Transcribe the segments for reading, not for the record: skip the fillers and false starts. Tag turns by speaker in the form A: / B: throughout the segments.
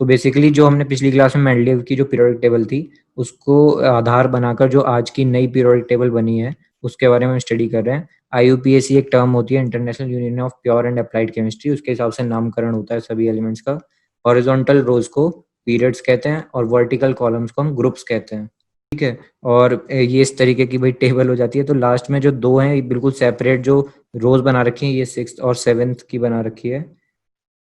A: So basically जो हमने पिछली क्लास में मेंडलीव की जो पीरियोडिक टेबल थी उसको आधार बनाकर जो आज की नई पीरियोडिक टेबल बनी है उसके बारे में हम स्टडी कर रहे हैं। IUPAC एक टर्म होती है, international union of pure and applied chemistry, उसके हिसाब से नामकरण होता है सभी एलिमेंट्स का। हॉरिजॉन्टल रोज को पीरियड्स कहते हैं और वर्टिकल कॉलम्स को हम ग्रुप्स कहते हैं। ठीक है, और ये इस तरीके की भाई टेबल हो जाती है। तो लास्ट में जो दो हैं ये बिल्कुल सेपरेट जो रोज बना रखी हैं, ये 6th और 7th की बना रखी है।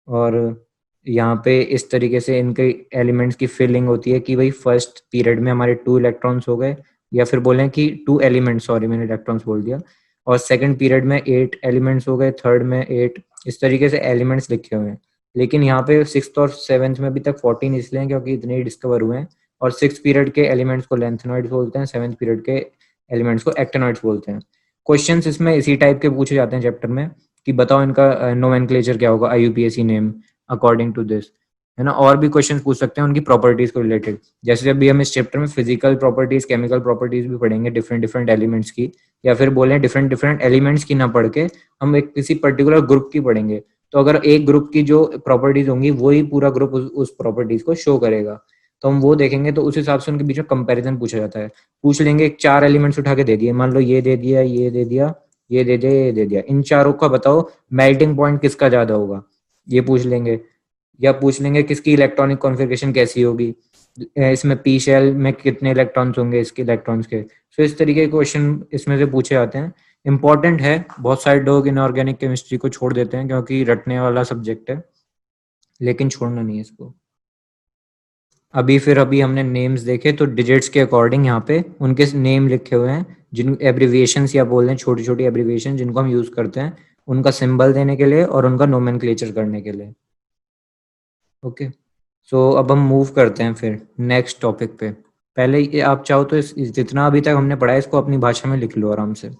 A: और यहाँ पे इस तरीके से इनके एलिमेंट्स की फिलिंग होती है कि भाई फर्स्ट पीरियड में हमारे 2 इलेक्ट्रॉन्स हो गए, या फिर बोलें कि 2 एलिमेंट्स, सॉरी मैंने इलेक्ट्रॉन्स बोल दिया। और सेकंड पीरियड में 8 एलिमेंट्स हो गए, थर्ड में 8, इस तरीके से एलिमेंट्स लिखे हुए हैं। लेकिन यहाँ पे 6th और 7th में अभी तक 14 इसलिए हैं क्योंकि इतने ही डिस्कवर हुए हैं। और 6th पीरियड के एलिमेंट्स को लेंथेनॉइड्स बोलते हैं, 7th पीरियड के एलिमेंट्स को एक्टेनॉइड्स बोलते हैं। क्वेश्चंस इसमें इसी टाइप के पूछे जाते हैं चैप्टर में कि बताओ इनका नोमेनक्लेचर क्या होगा, IUPAC name according to this, है ना। और भी क्वेश्चन पूछ सकते हैं उनकी प्रॉपर्टीज को रिलेटेड, जैसे अभी हम इस चैप्टर में फिजिकल प्रॉपर्टीज, केमिकल प्रॉपर्टीज भी पढ़ेंगे डिफरेंट डिफरेंट एलिमेंट्स की, या फिर बोले डिफरेंट डिफरेंट एलिमेंट्स की ना पढ़ के हम एक किसी पर्टिकुलर ग्रुप की पढ़ेंगे। तो अगर एक ग्रुप की जो प्रॉपर्टीज होंगी वही पूरा ग्रुप उस प्रॉपर्टीज को शो करेगा, तो हम वो देखेंगे। तो उस हिसाब से उनके बीच में कंपैरिजन पूछा जाता है। पूछ लेंगे 4 एलिमेंट्स उठा के दे दिए, मान लो ये दे दिया, ये दे दिया, ये दे दिया, ये दे दिया, इन चारों का बताओ मेल्टिंग पॉइंट किसका ज्यादा होगा, ये पूछ लेंगे। या पूछ लेंगे किसकी इलेक्ट्रॉनिक कॉन्फ़िगरेशन कैसी होगी, इसमें पी शेल में कितने इलेक्ट्रॉन्स होंगे इसके इलेक्ट्रॉन्स के। तो इस तरीके के क्वेश्चन इसमें से पूछे जाते हैं। इंपॉर्टेंट है, बहुत सारे लोग इनऑर्गेनिक केमिस्ट्री को छोड़ देते हैं क्योंकि रटने वाला सब्जेक्ट है, लेकिन छोड़ना नहीं है इसको। अभी हमने नेम्स देखे तो डिजिट्स के अकॉर्डिंग यहाँ पे उनके नेम लिखे हुए हैं, जिन एब्रीविएशंस या बोल रहे हैं छोटी छोटी एब्रीविएशन जिनको हम यूज करते हैं उनका सिंबल देने के लिए और उनका नोमेनक्लेचर करने के लिए। ओके, सो अब हम मूव करते हैं फिर नेक्स्ट टॉपिक पे। पहले ये आप चाहो तो जितना अभी तक हमने पढ़ा है इसको अपनी भाषा में लिख लो, आराम से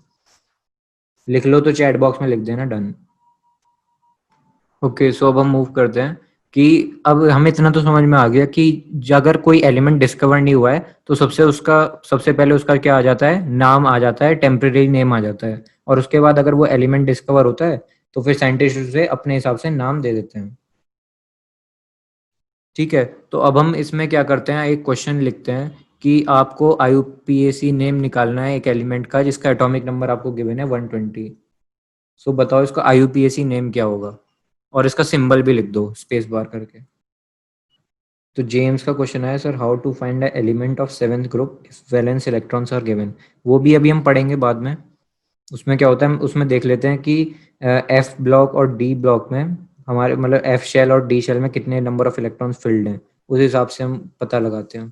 A: लिख लो तो चैट बॉक्स में लिख देना, डन। ओके, सो अब हम मूव करते हैं कि अब हमें इतना तो समझ में आ गया कि अगर कोई एलिमेंट डिस्कवर नहीं हुआ है तो सबसे पहले उसका क्या आ जाता है, नाम आ जाता है, टेम्परेरी नेम आ जाता है। और उसके बाद अगर वो एलिमेंट डिस्कवर होता है तो फिर साइंटिस्ट उसे अपने हिसाब से नाम दे देते हैं। ठीक है, तो अब हम इसमें क्या करते हैं, एक क्वेश्चन लिखते हैं कि आपको IUPAC नेम निकालना है एक एलिमेंट का जिसका एटॉमिक नंबर आपको गिवन है 120। सो बताओ इसका IUPAC नेम क्या होगा, और इसका सिंबल भी लिख दो स्पेस बार करके। तो जेम्स का क्वेश्चन है, sir how to find a element of 7th group if valence electrons are given. वो भी अभी हम पढ़ेंगे बाद में। उसमें क्या होता है, हम उसमें देख लेते हैं कि F ब्लॉक और D ब्लॉक में हमारे मतलब F शेल और D शेल में कितने नंबर ऑफ इलेक्ट्रॉन्स फिल्ड हैं, उस हिसाब से हम पता लगाते हैं।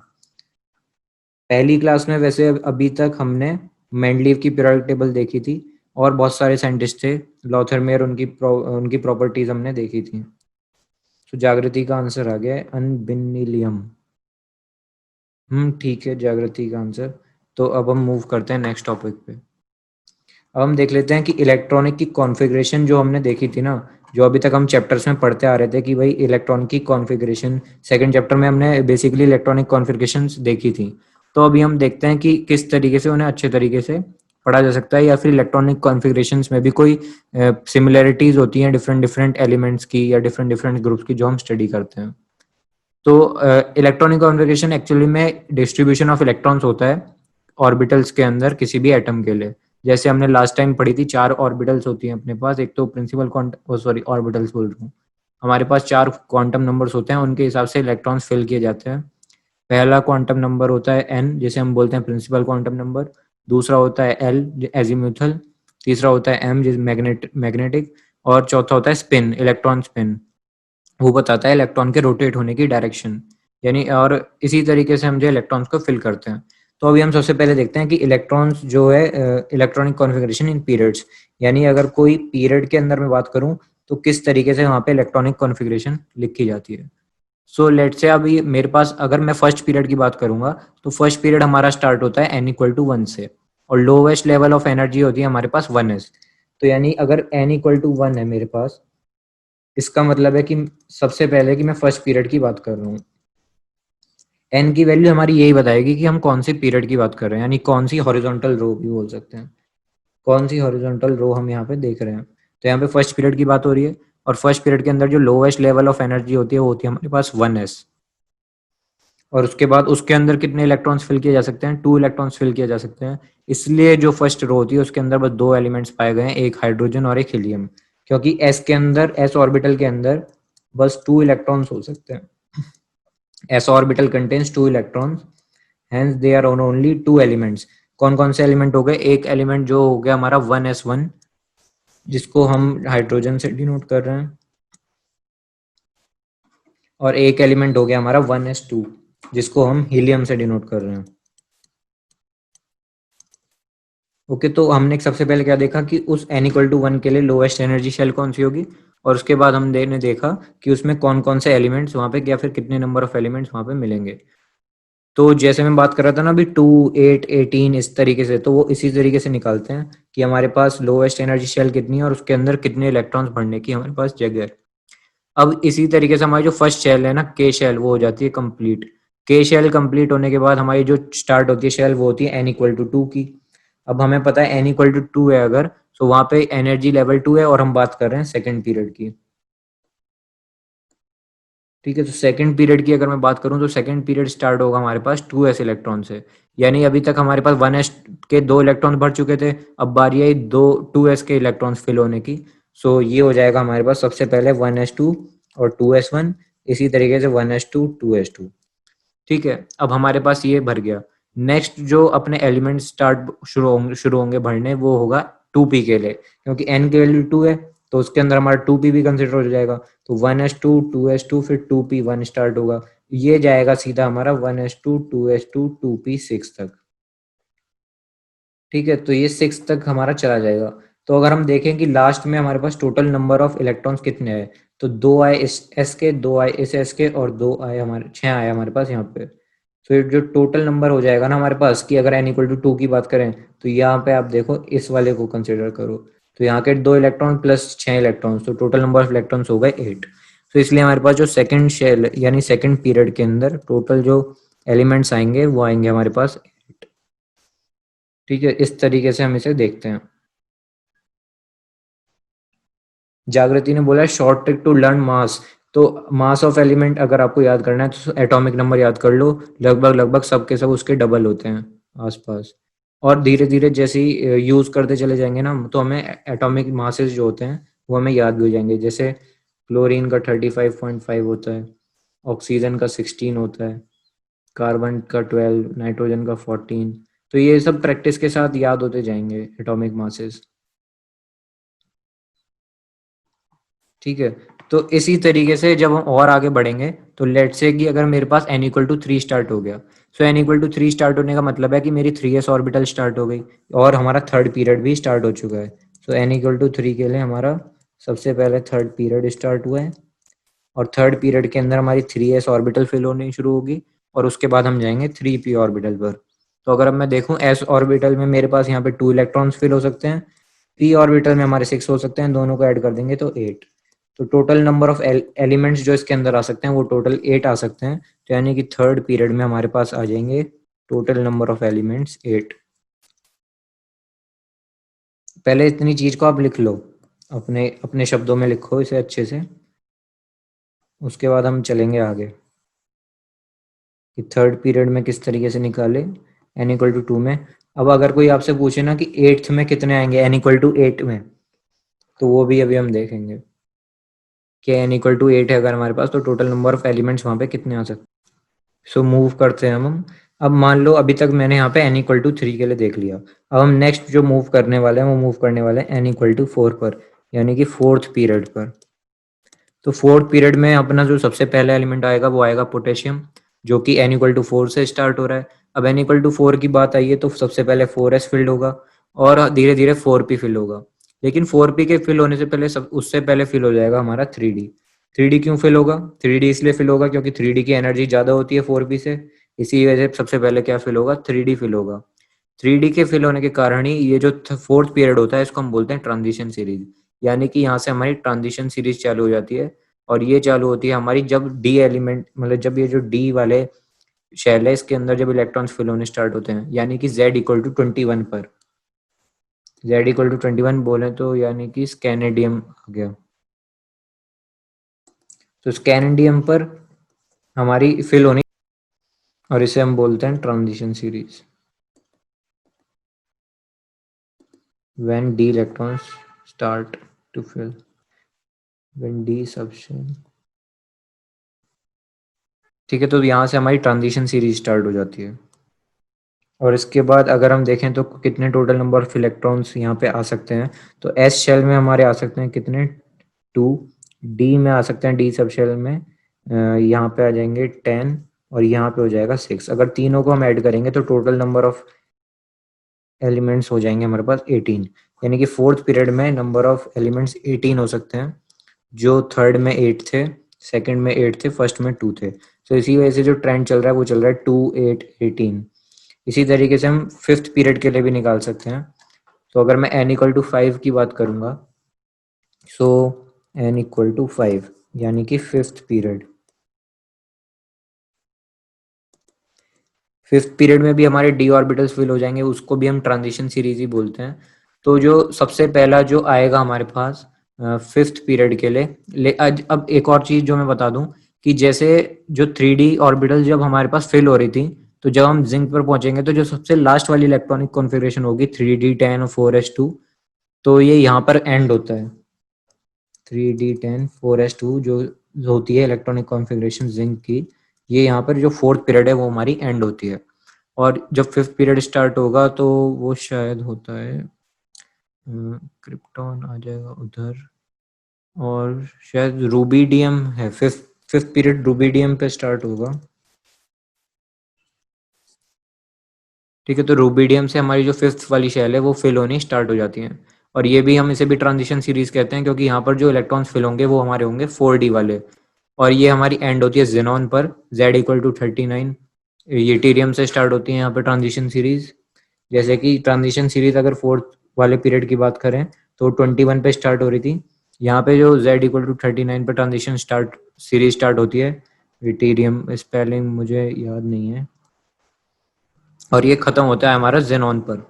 A: पहली क्लास में वैसे अभी तक हमने मेंडलीव की पीरियोडिक टेबल देखी थी और बहुत सारे साइंटिस्ट थे, लॉथरमेयर, उनकी प्रॉपर्टीज हमने देखी थी। तो जागृति का आंसर आ गया है अनबिनिलियम। ठीक है, जागृति का आंसर। तो अब हम मूव करते हैं नेक्स्ट टॉपिक पे। अब हम देख लेते हैं कि इलेक्ट्रॉनिक की कॉन्फ़िगरेशन जो हमने देखी थी ना, जो अभी तक हम चैप्टर्स में पढ़ते आ रहे थे कि भाई इलेक्ट्रॉन की कॉन्फ़िगरेशन, सेकंड चैप्टर में हमने बेसिकली इलेक्ट्रॉनिक कॉन्फ़िगरेशंस देखी थी। तो अभी हम देखते हैं कि किस तरीके से उन्हें अच्छे तरीके से पढ़ा जा सकता है, या फिर इलेक्ट्रॉनिक कॉन्फ़िगरेशंस में भी कोई सिमिलैरिटीज होती हैं डिफरेंट डिफरेंट एलिमेंट्स की या डिफरेंट डिफरेंट ग्रुप्स की जो हम स्टडी करते हैं। तो इलेक्ट्रॉनिक कॉन्फ़िगरेशन एक्चुअली में डिस्ट्रीब्यूशन ऑफ इलेक्ट्रॉन्स होता है ऑर्बिटल्स के अंदर किसी भी एटम के लिए। जैसे हमने लास्ट टाइम पढ़ी थी 4 ऑर्बिटल्स होती हैं अपने पास, एक तो प्रिंसिपल क्वांटम, सॉरी ऑर्बिटल्स बोल रहा हूँ, हमारे पास 4 क्वांटम नंबर्स होते हैं, उनके हिसाब से इलेक्ट्रॉन्स फिल किए जाते हैं। पहला क्वांटम नंबर होता है n, जिसे हम बोलते हैं प्रिंसिपल क्वांटम नंबर। दूसरा होता है l एजीम्यूथल। तीसरा होता है m जिस मैग्नेटिक। और चौथा होता है स्पिन, इलेक्ट्रॉन स्पिन, वो बताता है इलेक्ट्रॉन के रोटेट होने की डायरेक्शन, यानी। और इसी तरीके से हम जो इलेक्ट्रॉन्स को फिल करते हैं। तो अभी हम सबसे पहले देखते हैं कि इलेक्ट्रॉन्स जो है इलेक्ट्रॉनिक कॉन्फ़िगरेशन इन पीरियड्स, यानी अगर कोई पीरियड के अंदर मैं बात करूं तो किस तरीके से वहाँ पे इलेक्ट्रॉनिक कॉन्फ़िगरेशन लिखी जाती है। सो लेट्स से अभी मेरे पास, अगर मैं फर्स्ट पीरियड की बात करूंगा तो फर्स्ट पीरियड हमारा स्टार्ट होता है n=1 से, और लोवेस्ट लेवल ऑफ एनर्जी होती है हमारे पास 1s। तो यानी अगर n=1 है मेरे पास, इसका मतलब है कि सबसे पहले कि मैं फर्स्ट पीरियड की बात कर रहा हूँ। एन की वैल्यू हमारी यही बताएगी कि हम कौन सी पीरियड की बात कर रहे हैं, यानी कौन सी हॉरिजॉन्टल रो भी बोल सकते हैं, कौन सी हॉरिजॉन्टल रो हम यहाँ पे देख रहे हैं। तो यहाँ पे फर्स्ट पीरियड की बात हो रही है, और फर्स्ट पीरियड के अंदर जो लोवेस्ट लेवल ऑफ एनर्जी होती है वो होती है हमारे पास 1s। और उसके बाद उसके अंदर कितने इलेक्ट्रॉन्स फिल किए जा सकते हैं, 2 इलेक्ट्रॉन्स फिल किए जा सकते हैं। इसलिए जो फर्स्ट रो होती है उसके अंदर बस 2 एलिमेंट्स पाए गए हैं, एक हाइड्रोजन और एक हीलियम, क्योंकि एस के अंदर, एस ऑर्बिटल के अंदर बस 2 इलेक्ट्रॉन्स हो सकते हैं। S orbital contains 2 electrons, hence they are only 2 elements. कौन कौन से एलिमेंट हो गए, एक एलिमेंट जो हो गया हमारा 1s1 जिसको हम हाइड्रोजन से डिनोट कर रहे हैं, और एक एलिमेंट हो गया हमारा 1s2 जिसको हम हीलियम से डिनोट कर रहे हैं। ओके, तो हमने सबसे पहले क्या देखा कि उस n=1 के लिए लोएस्ट एनर्जी शेल कौन सी होगी, और उसके बाद हमने देखा कि उसमें कौन कौन से एलिमेंट्स वहां पे या फिर कितने नंबर ऑफ एलिमेंट्स वहां पे मिलेंगे। तो जैसे मैं बात कर रहा था ना अभी 2, 8, 18 इस तरीके से, तो वो इसी तरीके से निकालते हैं कि हमारे पास लोएस्ट एनर्जी शेल कितनी है और उसके अंदर कितने इलेक्ट्रॉन्स भरने की हमारे पास जगह है। अब इसी तरीके से हमारी जो फर्स्ट शेल है ना, के शेल, वो हो जाती है कंप्लीट। के शेल कंप्लीट होने के बाद हमारी जो स्टार्ट होती है शेल वो होती है n=2 की। अब हमें पता है n=2 है अगर, तो वहां पे एनर्जी लेवल 2 है और हम बात कर रहे हैं सेकंड पीरियड की। ठीक है, तो सेकंड पीरियड की अगर मैं बात करूं तो सेकंड पीरियड स्टार्ट होगा हमारे पास 2s इलेक्ट्रॉन से। यानी अभी तक हमारे पास 1s के 2 इलेक्ट्रॉन भर चुके थे, अब बारी आई 2s के इलेक्ट्रॉन्स फिल होने की। सो ये हो जाएगा हमारे पास सबसे पहले 1s2 और 2s1, इसी तरीके से 1s2, 2s2। ठीक है, अब हमारे पास ये भर गया। नेक्स्ट जो अपने एलिमेंट स्टार्ट शुरू होंगे भरने, वो होगा 2p के लिए, क्योंकि n की वैल्यू 2 है तो उसके अंदर हमारा 2p भी कंसिडर हो जाएगा। तो 1s2, 2s2, फिर 2p1 स्टार्ट होगा। ये जाएगा सीधा हमारा 1s2, 2s2, 2p6 तक। ठीक है, तो ये 6 तक हमारा चला जाएगा। तो अगर हम देखें कि लास्ट में हमारे पास टोटल नंबर ऑफ इलेक्ट्रॉन्स कितने आए, तो 2 आए इस एस के, 2 आए इस एस के, और 2 आए हमारे 6 आए हमारे पास यहाँ पे। फिर जो टोटल नंबर हो जाएगा ना हमारे पास, कि अगर n=2 की बात करें, तो यहाँ पे आप देखो इस वाले को कंसिडर करो, तो यहाँ के 2 इलेक्ट्रॉन प्लस 6 इलेक्ट्रॉन, तो टोटल नंबर ऑफ इलेक्ट्रॉन्स हो गए 8। तो इसलिए हमारे पास जो सेकंड शेल यानी सेकंड पीरियड के अंदर टोटल जो एलिमेंट्स आएंगे वो आएंगे हमारे पास 8। ठीक है, इस तरीके से हम इसे देखते हैं। जागृति ने बोला शॉर्ट ट्रिक टू लर्न मास। तो मास ऑफ एलिमेंट अगर आपको याद करना है तो एटॉमिक नंबर याद कर लो, लगभग लगभग सब के सब उसके डबल होते हैं आसपास। और धीरे धीरे जैसे ही यूज करते चले जाएंगे ना, तो हमें एटॉमिक मासेस जो होते हैं वो हमें याद भी हो जाएंगे। जैसे क्लोरीन का 35.5 होता है, ऑक्सीजन का 16 होता है, कार्बन का 12, नाइट्रोजन का 14। तो ये सब प्रैक्टिस के साथ याद होते जाएंगे एटॉमिक मासेस। ठीक है, तो इसी तरीके से जब हम और आगे बढ़ेंगे, तो लेट्स से कि अगर मेरे पास n=3 स्टार्ट हो गया, सो n=3 स्टार्ट होने का मतलब है कि मेरी 3s ऑर्बिटल स्टार्ट हो गई और हमारा थर्ड पीरियड भी स्टार्ट हो चुका है। सो n=3 के लिए हमारा सबसे पहले थर्ड पीरियड स्टार्ट हुआ है, और थर्ड पीरियड के अंदर हमारी 3s ऑर्बिटल फिल होनी शुरू होगी, और उसके बाद हम जाएंगे 3p ऑर्बिटल पर। तो अगर अब मैं देखूं s ऑर्बिटल में मेरे पास यहाँ पे 2 इलेक्ट्रॉन्स फिल हो सकते हैं, p ऑर्बिटल में हमारे 6 हो सकते हैं, दोनों को ऐड कर देंगे तो 8। तो टोटल नंबर ऑफ एलिमेंट्स जो इसके अंदर आ सकते हैं वो टोटल 8 आ सकते हैं। तो यानी कि थर्ड पीरियड में हमारे पास आ जाएंगे टोटल नंबर ऑफ एलिमेंट्स 8। पहले इतनी चीज को आप लिख लो, अपने अपने शब्दों में लिखो इसे अच्छे से, उसके बाद हम चलेंगे आगे कि थर्ड पीरियड में किस तरीके से निकाले n=2 में। अब अगर कोई आपसे पूछे ना कि एट्थ में कितने आएंगे n=8 में, तो वो भी अभी हम देखेंगे कि n=8 है अगर हमारे पास, तो टोटल नंबर ऑफ एलिमेंट्स वहां पे कितने आ सकते हैं। सो मूव करते हैं हम। अब मान लो अभी तक मैंने यहाँ पे n=3 के लिए देख लिया। अब हम नेक्स्ट जो मूव करने वाले हैं वो मूव करने वाले हैं n=4 पर, यानी कि फोर्थ पीरियड पर। तो फोर्थ पीरियड में अपना जो सबसे पहला एलिमेंट आएगा वो आएगा पोटेशियम, जो कि n=4 से स्टार्ट हो रहा है। अब n=4 की बात आई है तो सबसे पहले 4s फिल्ड होगा और धीरे धीरे 4p फिल होगा। लेकिन 4p के फिल होने से पहले उससे पहले फिल हो जाएगा हमारा 3d। 3d क्यों फिल होगा, 3d इसलिए फिल होगा क्योंकि 3d की एनर्जी ज्यादा होती है 4p से। इसी वजह से सबसे पहले क्या फिल होगा, 3d फिल होगा। 3d के फिल होने के कारण ही ये जो फोर्थ पीरियड होता है इसको हम बोलते हैं ट्रांजिशन सीरीज। यानी कि यहाँ से हमारी ट्रांजिशन सीरीज चालू हो जाती है, और ये चालू होती है हमारी जब डी एलिमेंट, मतलब जब ये जो डी वाले शेल है इसके अंदर जब इलेक्ट्रॉन्स फिल होने स्टार्ट होते हैं, यानी कि z=21 पर। z=21 बोले तो यानी कि स्कैनेडियम आ गया। तो स्कैनडियम पर हमारी फिल होनी, और इसे हम बोलते हैं transition series. when d electrons start to fill, when d subshell, ठीक है। तो यहाँ से हमारी ट्रांजिशन सीरीज स्टार्ट हो जाती है। और इसके बाद अगर हम देखें तो कितने टोटल नंबर ऑफ इलेक्ट्रॉन्स यहाँ पे आ सकते हैं, तो एस शेल में हमारे आ सकते हैं कितने, 2, डी में आ सकते हैं, डी सब शेल में यहाँ पे आ जाएंगे 10, और यहाँ पे हो जाएगा 6। अगर तीनों को हम ऐड करेंगे तो टोटल नंबर ऑफ एलिमेंट्स हो जाएंगे हमारे पास 18। यानी कि फोर्थ पीरियड में नंबर ऑफ एलिमेंट्स 18 हो सकते हैं, जो थर्ड में 8 थे, सेकंड में 8 थे, फर्स्ट में 2 थे। तो इसी वजह से जो ट्रेंड चल रहा है वो चल रहा है 2, 8, 18। इसी तरीके से हम फिफ्थ पीरियड के लिए भी निकाल सकते हैं। तो अगर मैं n इक्वल टू 5 की बात करूंगा, सो n इक्वल टू 5 यानी कि फिफ्थ पीरियड। फिफ्थ पीरियड में भी हमारे डी ऑर्बिटल्स फिल हो जाएंगे, उसको भी हम ट्रांजिशन सीरीज ही बोलते हैं। तो जो सबसे पहला जो आएगा हमारे पास फिफ्थ पीरियड के लिए, अब एक और चीज जो मैं बता दूं कि जैसे जो 3D ऑर्बिटल जब हमारे पास फिल हो रही थी, तो जब हम जिंक पर पहुंचेंगे तो जो सबसे लास्ट वाली इलेक्ट्रॉनिक कॉन्फ़िगरेशन होगी 3D10 और 4s2, तो ये यहाँ पर एंड होता है। 3D10 4s2 जो होती है इलेक्ट्रॉनिक कॉन्फ़िगरेशन जिंक की, ये यहाँ पर जो फोर्थ पीरियड है वो हमारी एंड होती है। और जब फिफ्थ पीरियड स्टार्ट होगा तो वो शायद होता है क्रिप्टॉन आ जाएगा उधर, और शायद रूबीडियम है। फिफ्थ फिफ्थ पीरियड रूबीडियम पे स्टार्ट होगा। ठीक है, तो रूबीडियम से हमारी जो फिफ्थ वाली शेल है वो फिल होनी स्टार्ट हो जाती है। और ये भी हम इसे भी ट्रांजिशन सीरीज कहते हैं, क्योंकि यहाँ पर जो इलेक्ट्रॉन्स फिल होंगे वो हमारे होंगे 4D वाले। और ये हमारी एंड होती है जेनॉन पर, Z इक्वल टू 39। ये टीरियम से स्टार्ट होती है यहाँ पर ट्रांजिशन सीरीज। जैसे कि ट्रांजिशन सीरीज अगर फोर्थ वाले पीरियड की बात करें तो 21 पे स्टार्ट हो रही थी। यहाँ पे जो Z इक्वल टू 39 पे ट्रांजिशन स्टार्ट सीरीज स्टार्ट होती है। टीरियम स्पेलिंग मुझे याद नहीं है, और ये खत्म होता है हमारा जेनॉन पर।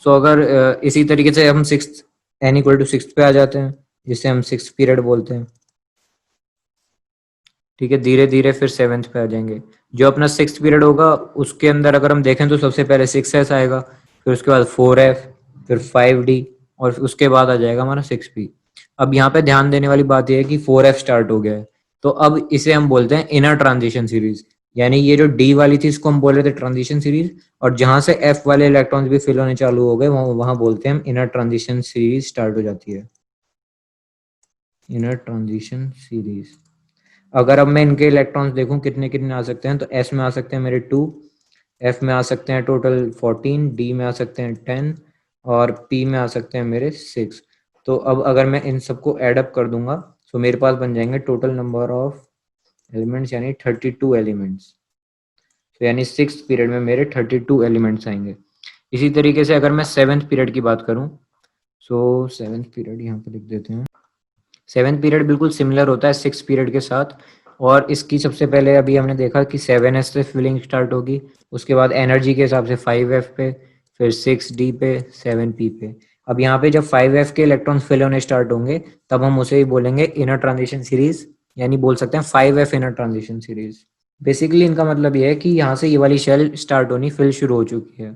A: सो अगर इसी तरीके से हम सिक्स n इक्वल टू 6 पे आ जाते हैं, जिसे हम सिक्स पीरियड बोलते हैं। ठीक है, धीरे धीरे फिर सेवेंथ पे आ जाएंगे। जो अपना सिक्स पीरियड होगा उसके अंदर अगर हम देखें तो सबसे पहले 6s आएगा, फिर उसके बाद 4f, फिर 5d, और उसके बाद आ जाएगा हमारा 6p। अब यहाँ पे ध्यान देने वाली बात यह है कि 4f स्टार्ट हो गया है, तो अब इसे हम बोलते हैं इनर ट्रांजिशन सीरीज। यानी ये जो डी वाली थी इसको हम बोल रहे थे ट्रांजिशन सीरीज, और जहां से एफ वाले इलेक्ट्रॉन्स भी फिल होने चालू हो गए वहां बोलते हैं हम इनर ट्रांजिशन सीरीज स्टार्ट हो जाती है। Inner transition series. अगर अब मैं इनके इलेक्ट्रॉन्स देखूं कितने कितने आ सकते हैं, तो एस में आ सकते हैं मेरे 2, एफ में आ सकते हैं टोटल 14, डी में आ सकते हैं 10, और पी में आ सकते हैं मेरे 6। तो अब अगर मैं इन सबको एडअप कर दूंगा तो मेरे पास बन जाएंगे टोटल नंबर ऑफ एलिमेंट्स यानी 32 एलिमेंट्स। तो यानी सिक्स पीरियड में मेरे 32 एलिमेंट्स आएंगे। इसी तरीके से अगर मैं सेवेंथ पीरियड की बात करूं, सो सेवेंथ पीरियड यहाँ पे लिख देते हैं। सेवेंथ पीरियड बिल्कुल सिमिलर होता है सिक्स पीरियड के साथ, और इसकी सबसे पहले अभी हमने देखा कि 7s से फिलिंग स्टार्ट होगी, उसके बाद एनर्जी के हिसाब से 5f पे, फिर 6d पे, 7p पे। अब यहाँ पे जब 5f के इलेक्ट्रॉन फिल होने स्टार्ट होंगे तब हम उसे ही बोलेंगे इनर ट्रांजिशन सीरीज, यानी बोल सकते हैं 5f inner transition series. Basically इनका मतलब ये है कि यहाँ से ये वाली शेल स्टार्ट होनी फिल शुरू हो चुकी है।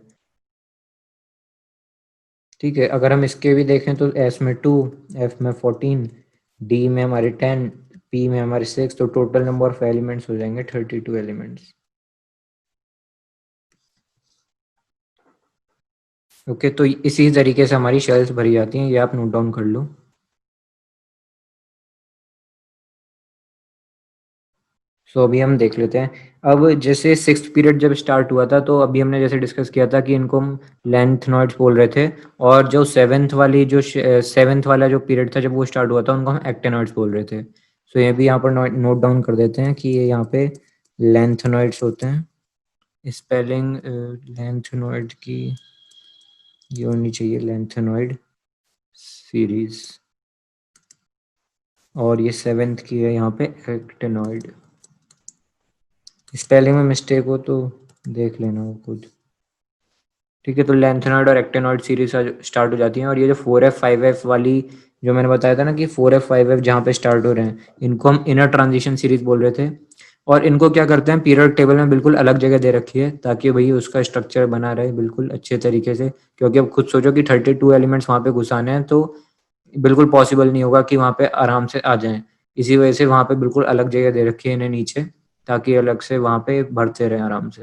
A: ठीक है, अगर हम इसके भी देखें तो एस में 2, एफ में 14, डी में हमारे 10, पी में हमारे 6, तो टोटल नंबर ऑफ एलिमेंट्स हो जाएंगे 32 एलिमेंट्स। ओके, तो इसी तरीके से हमारी शेल्स भरी जाती हैं, ये आप नोट डाउन कर लो। सो अभी हम देख लेते हैं। अब जैसे सिक्स्थ पीरियड जब स्टार्ट हुआ था तो अभी हमने जैसे डिस्कस किया था कि इनको हम लेंथनॉइड्स बोल रहे थे, और जो सेवेंथ वाला जो पीरियड था जब वो स्टार्ट हुआ था उनको हम एक्टेनॉइड्स बोल रहे थे। सो ये भी यहाँ पर नोट डाउन कर देते हैं कि ये यहाँ पे लेंथनॉइड्स होते हैं। स्पेलिंग लेंथनॉइड की ये होनी चाहिए, लेंथनॉइड सीरीज, और ये सेवेंथ की है यहाँ पे एक्टेनॉइड। स्पेलिंग में मिस्टेक हो तो देख लेना वो खुद। ठीक है, तो लेंथेनॉइड और एक्टेनॉइड सीरीज स्टार्ट हो जाती हैं, और ये जो 4f 5f वाली जो मैंने बताया था ना कि 4f 5f जहाँ पे स्टार्ट हो रहे हैं, इनको हम इनर ट्रांजिशन सीरीज बोल रहे थे। और इनको क्या करते हैं, पीरियड टेबल में बिल्कुल अलग जगह दे रखी है ताकि भाई उसका स्ट्रक्चर बना रहे बिल्कुल अच्छे तरीके से, क्योंकि अब खुद सोचो कि 32 एलिमेंट्स वहाँ पे घुसाने हैं तो बिल्कुल पॉसिबल नहीं होगा कि वहाँ पे आराम से आ जाएं। इसी वजह से वहाँ पे बिल्कुल अलग जगह दे रखी है इन्हें नीचे, ताकि अलग से वहाँ पे भरते रहे आराम से।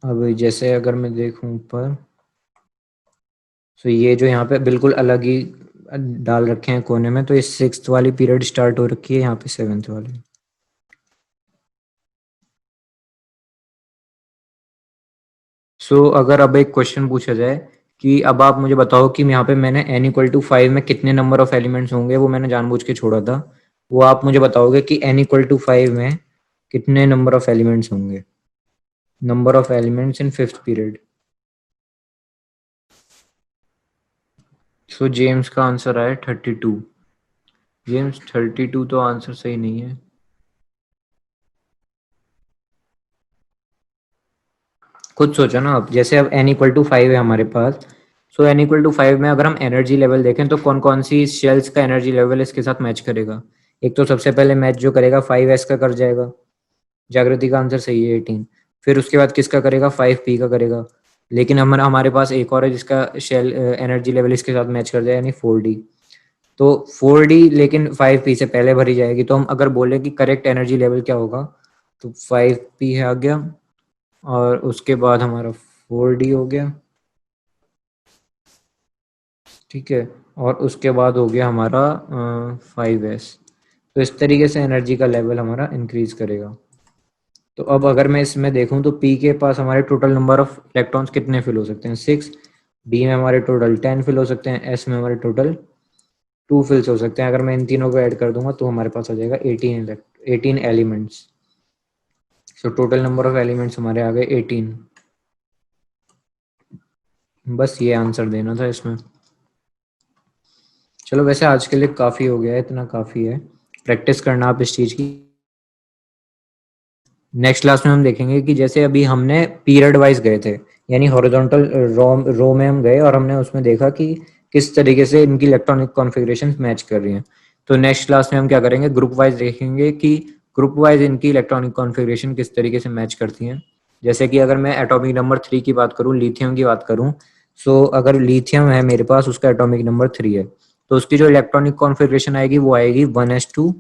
A: अब जैसे अगर मैं देखूं ऊपर, तो ये जो यहाँ पे बिल्कुल अलग ही डाल रखे हैं कोने में, तो ये 6th वाली पीरियड स्टार्ट हो रखी है, यहाँ पे 7th वाली। अगर अब एक क्वेश्चन पूछा जाए कि अब आप मुझे बताओ कि यहाँ पे मैंने n इक्वल टू 5 में कितने नंबर ऑफ एलिमेंट्स होंगे, वो मैंने जानबूझ के छोड़ा था। वो आप मुझे बताओगे कि n इक्वल टू 5 में कितने नंबर ऑफ एलिमेंट्स होंगे, number of elements in 5th period. James का आंसर आया 32। जेम्स 32 तो आंसर सही नहीं है। खुद सोचो ना आप, जैसे अब n इक्वल टू 5 है हमारे पास, n इक्वल टू 5 में अगर हम एनर्जी लेवल देखें तो कौन कौन सी शेल्स का एनर्जी लेवल इसके साथ मैच करेगा। एक तो सबसे पहले मैच जो करेगा 5s का कर जाएगा, जागृति का आंसर सही है 18। फिर उसके बाद किसका करेगा, 5p का करेगा। लेकिन हमारा हमारे पास एक और है जिसका शेल एनर्जी लेवल इसके साथ मैच कर जाए, यानी 4d। तो 4d लेकिन 5p से पहले भरी जाएगी, तो हम अगर बोले कि करेक्ट एनर्जी लेवल क्या होगा, तो 5p है आ गया, और उसके बाद हमारा 4d हो गया, ठीक है, और उसके बाद हो गया हमारा 5s। तो इस तरीके से एनर्जी का लेवल हमारा इंक्रीज करेगा। तो अब अगर मैं इसमें देखूं तो पी के पास हमारे टोटल नंबर ऑफ इलेक्ट्रॉन्स कितने फिल हो सकते हैं, 6। डी में हमारे टोटल 10 फिल हो सकते हैं, एस में हमारे टोटल 2 फिल्स हो सकते हैं। अगर मैं इन तीनों को ऐड कर दूंगा तो हमारे पास आ जाएगा 18 elements. Total number of elements हमारे आ गए 18। बस ये आंसर देना था इसमें। चलो वैसे आज के लिए काफ़ी हो गया है, इतना काफ़ी है, प्रैक्टिस करना आप इस चीज़ की। नेक्स्ट क्लास में हम देखेंगे कि जैसे अभी हमने पीरियड वाइज गए थे, यानी हॉरिजॉन्टल रो में हम गए और हमने उसमें देखा कि किस तरीके से इनकी इलेक्ट्रॉनिक कॉन्फ़िगरेशन मैच कर रही हैं। तो नेक्स्ट क्लास में हम क्या करेंगे, ग्रुप वाइज देखेंगे कि ग्रुप वाइज इनकी इलेक्ट्रॉनिक कॉन्फ़िगरेशन किस तरीके से मैच करती हैं। जैसे कि अगर मैं एटॉमिक नंबर 3 की बात करूँ, लिथियम की बात करूँ, अगर लिथियम है मेरे पास, उसका एटॉमिक नंबर 3 है, तो उसकी जो इलेक्ट्रॉनिक कॉन्फ़िगरेशन आएगी वो आएगी 1s2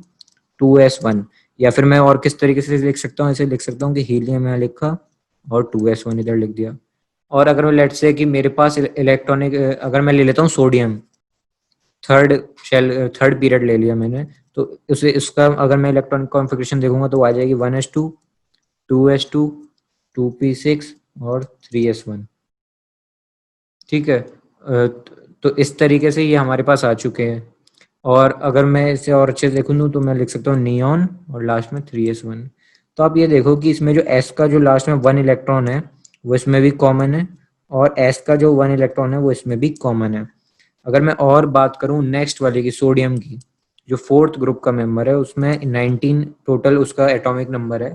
A: 2s1। या फिर मैं और किस तरीके से लिख सकता हूँ, ऐसे लिख सकता हूँ कि हीलियम यहाँ लिखा और 2s1 इधर लिख दिया। और अगर मैं लेट से कि मेरे पास इलेक्ट्रॉनिक, अगर मैं ले लेता हूँ सोडियम, थर्ड थर्ड पीरियड ले लिया मैंने, तो उसे इसका अगर मैं इलेक्ट्रॉनिक कॉन्फ़िगरेशन देखूंगा तो आ जाएगी 1s2 2s2 2p6 और 3s1। ठीक है, तो इस तरीके से ये हमारे पास आ चुके हैं। और अगर मैं इसे और अच्छे से देखूँ तो मैं लिख सकता हूँ नियॉन और लास्ट में 3s1। तो आप ये देखो कि इसमें जो s का जो लास्ट में 1 इलेक्ट्रॉन है वो इसमें भी कॉमन है, और s का जो 1 इलेक्ट्रॉन है वो इसमें भी कॉमन है। अगर मैं और बात करूँ नेक्स्ट वाले की, सोडियम की, जो फोर्थ ग्रुप का मेंबर है, उसमें 19 टोटल उसका एटॉमिक नंबर है।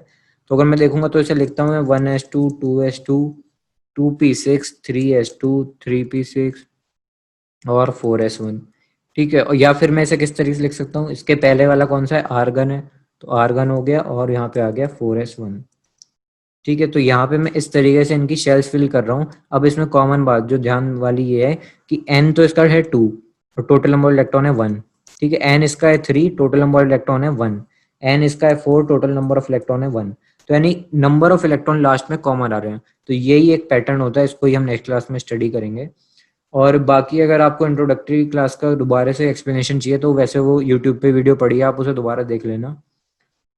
A: तो अगर मैं देखूंगा तो इसे लिखता हूँ मैं 1s2 2s2 2p6 3s2 3p6 और 4s1। ठीक है, और या फिर मैं इसे किस तरीके से लिख सकता हूँ, इसके पहले वाला कौन सा है, आर्गन है, तो आर्गन हो गया और यहाँ पे आ गया 4s1। ठीक है, तो यहाँ पे मैं इस तरीके से इनकी शेल्स फिल कर रहा हूँ। अब इसमें कॉमन बात जो ध्यान वाली ये है कि n तो इसका है 2 और टोटल नंबर इलेक्ट्रॉन है 1। ठीक है, n इसका है 3, टोटल नंबर इलेक्ट्रॉन है 1। n इसका है 4, टोटल नंबर ऑफ इलेक्ट्रॉन है 1। तो यानी नंबर ऑफ इलेक्ट्रॉन लास्ट में कॉमन आ रहे हैं। तो यही एक पैटर्न होता है, इसको ही हम नेक्स्ट क्लास में स्टडी करेंगे। और बाकी अगर आपको इंट्रोडक्टरी क्लास का दोबारा से एक्सप्लेनेशन चाहिए तो वैसे वो यूट्यूब पे वीडियो पड़ी है, आप उसे दोबारा देख लेना।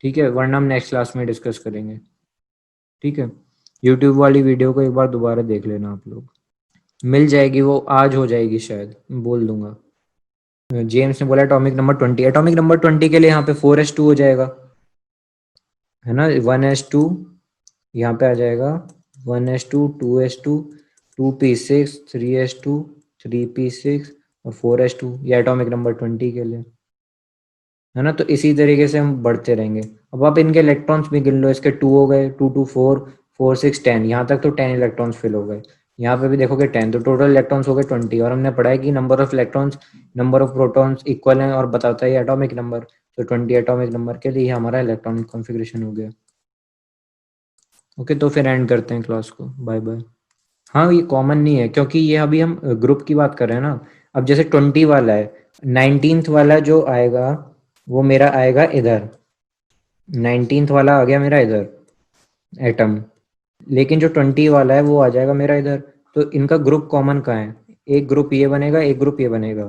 A: ठीक है, वरना हम नेक्स्ट क्लास में डिस्कस करेंगे। ठीक है, यूट्यूब वाली वीडियो को एक बार दोबारा देख लेना आप लोग, मिल जाएगी, वो आज हो जाएगी शायद, बोल दूंगा। जेम्स ने बोला एटॉमिक नंबर 20, एटॉमिक नंबर 20 के लिए यहाँ पे 4s2 हो जाएगा, है ना, 1s2 यहाँ पे आ जाएगा, 1s2 2s2 2p6 3s2 3p6 और 4s2, ये एटॉमिक नंबर 20 के लिए, है ना। तो इसी तरीके से हम बढ़ते रहेंगे। अब आप इनके इलेक्ट्रॉन्स भी गिन लो, इसके 2 हो गए, 2 2 4 4 6 10, यहाँ तक तो 10 इलेक्ट्रॉन्स फिल हो गए। यहाँ पे भी देखोगे 10, तो टोटल इलेक्ट्रॉन्स हो गए 20। और हमने पढ़ा है कि number of electrons number of protons equal हैं और बताता है एटॉमिक नंबर। तो 20 एटॉमिक नंबर के लिए हमारा इलेक्ट्रॉनिक कॉन्फ़िगरेशन हो गया। ओके, तो फिर एंड करते हैं क्लास को। Bye bye. हाँ, ये कॉमन नहीं है क्योंकि ये अभी हम ग्रुप की बात कर रहे हैं ना। अब जैसे 20 वाला है, 19th वाला जो आएगा वो मेरा आएगा इधर, 19th वाला आ गया मेरा इधर एटम, लेकिन जो 20 वाला है वो आ जाएगा मेरा इधर। तो इनका ग्रुप कॉमन कहाँ है? एक ग्रुप ये बनेगा, एक ग्रुप ये बनेगा।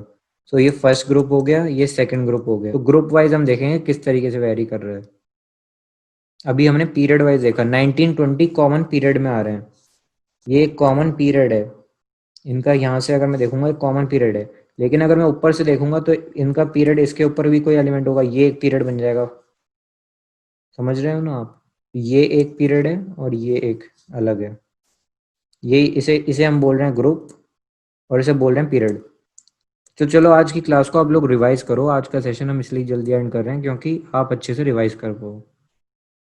A: तो ये फर्स्ट ग्रुप हो गया, ये सेकंड ग्रुप हो गया। तो ग्रुप वाइज हम देखेंगे किस तरीके से वेरी कर रहा है। अभी हमने पीरियड वाइज देखा, 1920 कॉमन पीरियड में आ रहे हैं। ये एक कॉमन पीरियड है इनका। यहाँ से अगर मैं देखूंगा एक कॉमन पीरियड है, लेकिन अगर मैं ऊपर से देखूंगा तो इनका पीरियड, इसके ऊपर भी कोई एलिमेंट होगा, ये एक पीरियड बन जाएगा। समझ रहे हो ना आप? ये एक पीरियड है और ये एक अलग है। ये इसे इसे हम बोल रहे हैं ग्रुप और इसे बोल रहे हैं पीरियड। तो चलो आज की क्लास को आप लोग रिवाइज करो। आज का सेशन हम इसलिए जल्दी एंड कर रहे हैं क्योंकि आप अच्छे से रिवाइज कर पाओ।